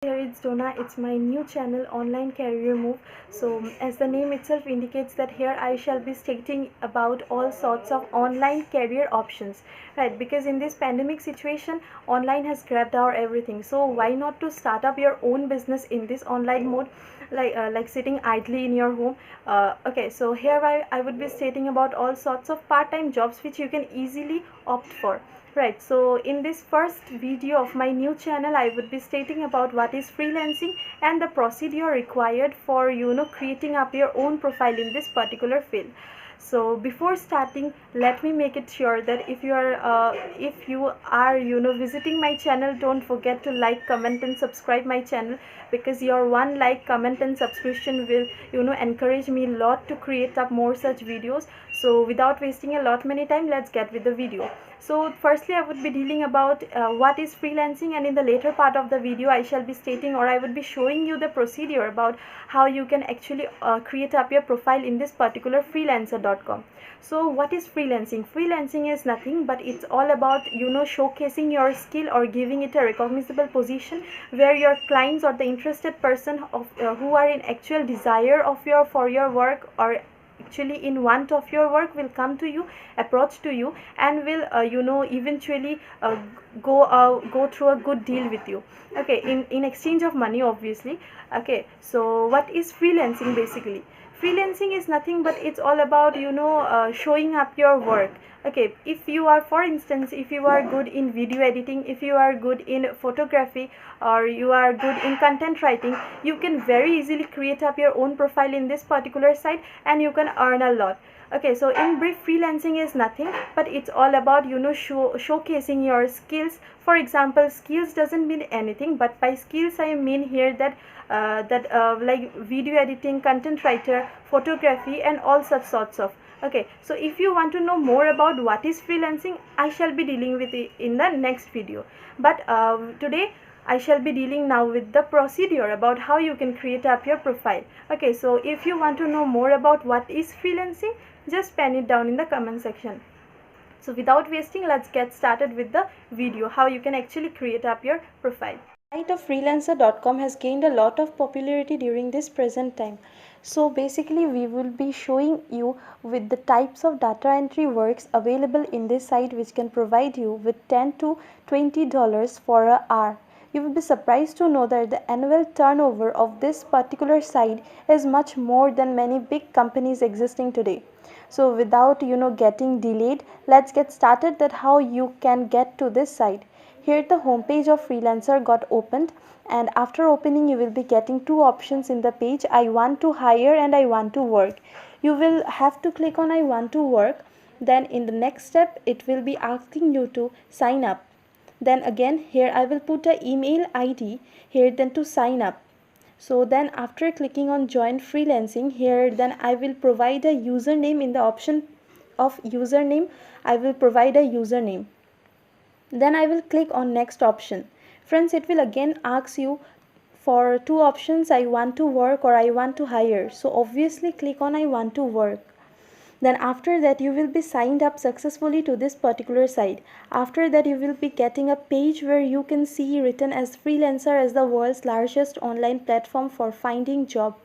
Here it's Donna. It's my new channel, Online Career Move. So as the name itself indicates, that here I shall be stating about all sorts of online career options, right? Because in this pandemic situation, online has grabbed our everything. So why not to start up your own business in this online mode, like sitting idly in your home. Okay, so here I would be stating about all sorts of part-time jobs which you can easily opt for. Right, so in this first video of my new channel, I would be stating about what is freelancing and the procedure required for creating up your own profile in this particular field. So before starting, let me make it sure that if you are visiting my channel, don't forget to like, comment and subscribe my channel, because your one like, comment and subscription will encourage me a lot to create up more such videos. So without wasting a lot many time, let's get with the video. So firstly, I would be dealing about what is freelancing, and in the later part of the video I shall be stating, or I would be showing you the procedure about how you can actually create up your profile in this particular freelancer.com. So what is freelancing? Freelancing is nothing but it's all about showcasing your skill or giving it a recognizable position, where your clients or the interested person of who are in actual desire of your work, or actually in want of your work, will come to you, approach to you, and will eventually go through a good deal with you, okay, in exchange of money, obviously. Okay, so what is freelancing? Basically, freelancing is nothing but it's all about showing up your work. Okay, if you are, for instance, if you are good in video editing, if you are good in photography, or you are good in content writing, you can very easily create up your own profile in this particular site, and you can earn a lot. Okay, so in brief, freelancing is nothing but it's all about showcasing your skills. For example, skills doesn't mean anything, but by skills I mean here that like video editing, content writer, photography and all such sorts of. Okay, so if you want to know more about what is freelancing, I shall be dealing with it in the next video. But today I shall be dealing now with the procedure about how you can create up your profile. Okay, so if you want to know more about what is freelancing, just pen it down in the comment section. So without wasting, let's get started with the video, how you can actually create up your profile. The site of freelancer.com has gained a lot of popularity during this present time. So basically we will be showing you with the types of data entry works available in this site, which can provide you with $10 to $20 for an hour. You will be surprised to know that the annual turnover of this particular site is much more than many big companies existing today. So without getting delayed, let's get started that how you can get to this site. Here the homepage of freelancer got opened, and after opening you will be getting two options in the page: I want to hire and I want to work. You will have to click on I want to work. Then in the next step it will be asking you to sign up. Then again here I will put a email ID here, then to sign up. So then after clicking on join freelancing, here then I will provide a username. In the option of username, I will provide a username. Then I will click on next option. Friends, it will again ask you for two options: I want to work or I want to hire. So obviously click on I want to work. Then after that you will be signed up successfully to this particular site. After that you will be getting a page where you can see written as freelancer as the world's largest online platform for finding job.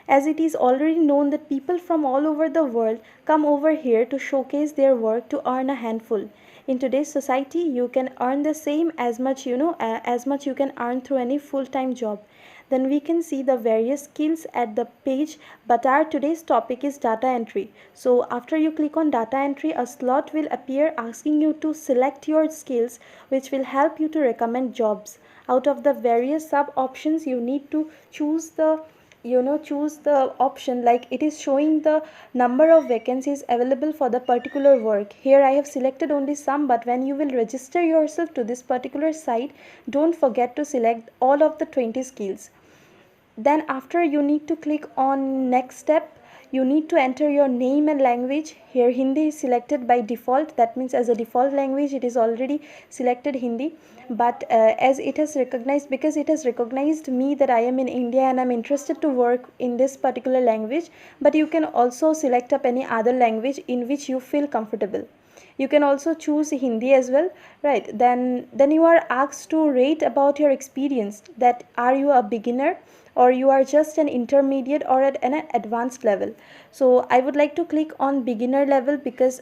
As it is already known that people from all over the world come over here to showcase their work to earn a handful. In today's society, you can earn the same as much as much you can earn through any full-time job. Then we can see the various skills at the page, but our today's topic is data entry. So after you click on data entry, a slot will appear asking you to select your skills, which will help you to recommend jobs. Out of the various sub options, you need to choose the option, like it is showing the number of vacancies available for the particular work. Here I have selected only some, but when you will register yourself to this particular site, don't forget to select all of the 20 skills. Then after you need to click on next step. You need to enter your name and language. Here Hindi is selected by default. That means as a default language it is already selected Hindi. But as it has recognized, because it has recognized me that I am in India and I am interested to work in this particular language. But you can also select up any other language in which you feel comfortable. You can also choose Hindi as well, right? Then you are asked to rate about your experience, that are you a beginner or you are just an intermediate or at an advanced level. So I would like to click on beginner level, because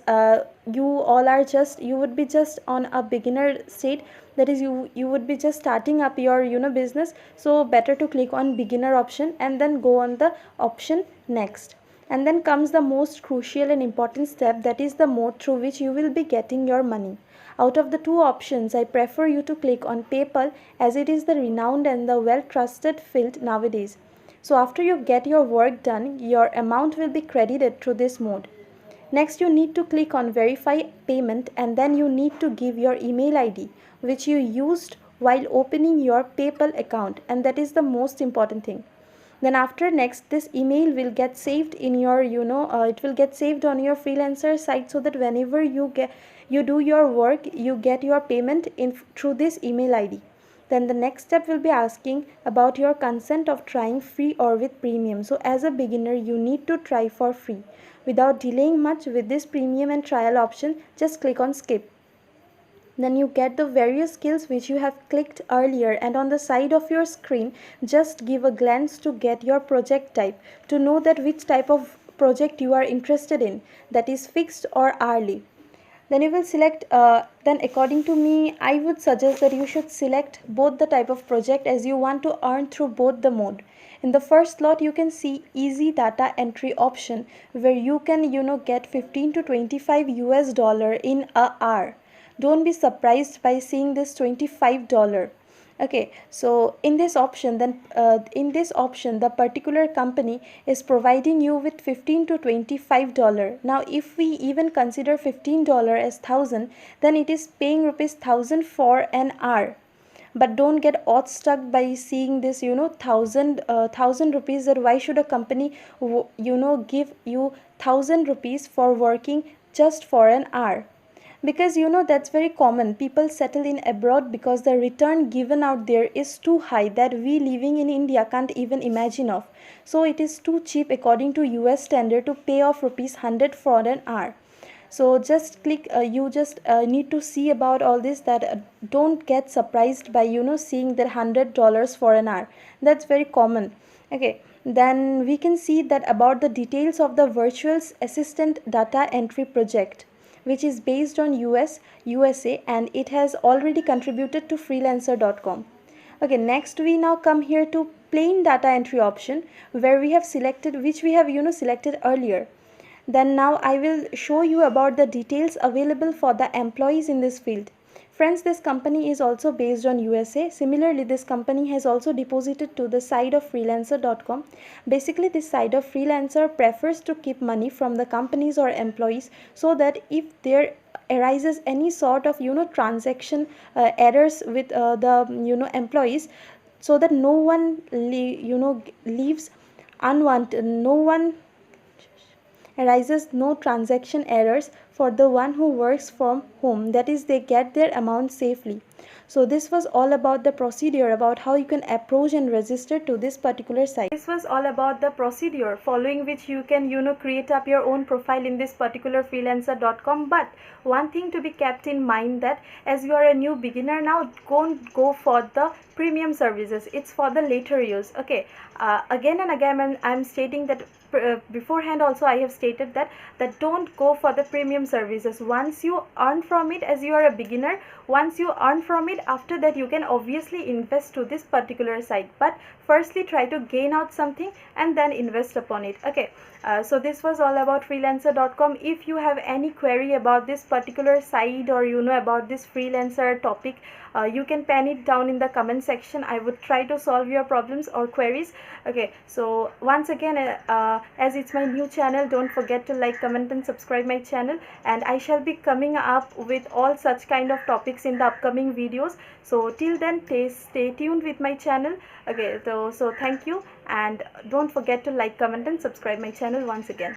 you all are just, you would be just on a beginner state, that is you would be just starting up your business. So better to click on beginner option and then go on the option next. And then comes the most crucial and important step, that is the mode through which you will be getting your money. Out of the two options, I prefer you to click on PayPal, as it is the renowned and the well trusted field nowadays. So after you get your work done, your amount will be credited through this mode. Next, you need to click on verify payment, and then you need to give your email ID which you used while opening your PayPal account, and that is the most important thing. Then after next, this email will get saved in your it will get saved on your freelancer site, so that whenever you do your work, you get your payment in through this email ID. Then the next step will be asking about your consent of trying free or with premium. So as a beginner, you need to try for free. Without delaying much with this premium and trial option, just click on skip. Then you get the various skills which you have clicked earlier, and on the side of your screen, just give a glance to get your project type, to know that which type of project you are interested in, that is fixed or hourly. Then you will select, then according to me, I would suggest that you should select both the type of project, as you want to earn through both the mode. In the first slot, you can see easy data entry option, where you can get 15 to 25 US dollar in a hour. Don't be surprised by seeing this $25. Okay, so in this option, the particular company is providing you with 15 to 25 dollar. Now if we even consider $15 as 1,000, then it is paying rupees 1,000 for an hour. But don't get awe-struck by seeing this 1,000 rupees, that why should a company give you 1,000 rupees for working just for an hour. Because that's very common. People settle in abroad because the return given out there is too high, that we living in India can't even imagine of. So it is too cheap according to US standard to pay off rupees 100 for an hour. So just click, you just need to see about all this, that don't get surprised by seeing that $100 for an hour. That's very common. Okay, then we can see that about the details of the virtual assistant data entry project, which is based on USA, and it has already contributed to freelancer.com. Okay, next we now come here to plain data entry option, where we have selected, which we have selected earlier. Then now I will show you about the details available for the employees in this field. Friends, this company is also based on USA. Similarly, this company has also deposited to the side of freelancer.com. Basically, this side of freelancer prefers to keep money from the companies or employees, so that if there arises any sort of transaction errors with the employees, so that no one leaves unwanted, no one arises no transaction errors for the one who works from home, that is, they get their amount safely. So this was all about the procedure, about how you can approach and register to this particular site. This was all about the procedure following which you can create up your own profile in this particular freelancer.com. But one thing to be kept in mind, that as you are a new beginner now, don't go for the premium services. It's for the later use. Okay, again and again I'm stating that beforehand also I have stated that don't go for the premium services. Once you earn from it, as you are a beginner, once you earn from it, after that you can obviously invest to this particular site. But firstly, try to gain out something and then invest upon it. Okay, so this was all about freelancer.com. If you have any query about this particular site, or about this freelancer topic, you can pen it down in the comment section. I would try to solve your problems or queries. Okay, so once again, as it's my new channel, don't forget to like, comment and subscribe my channel, and I shall be coming up with all such kind of topics in the upcoming videos. So till then, stay tuned with my channel. Okay, so thank you, and don't forget to like, comment and subscribe my channel once again.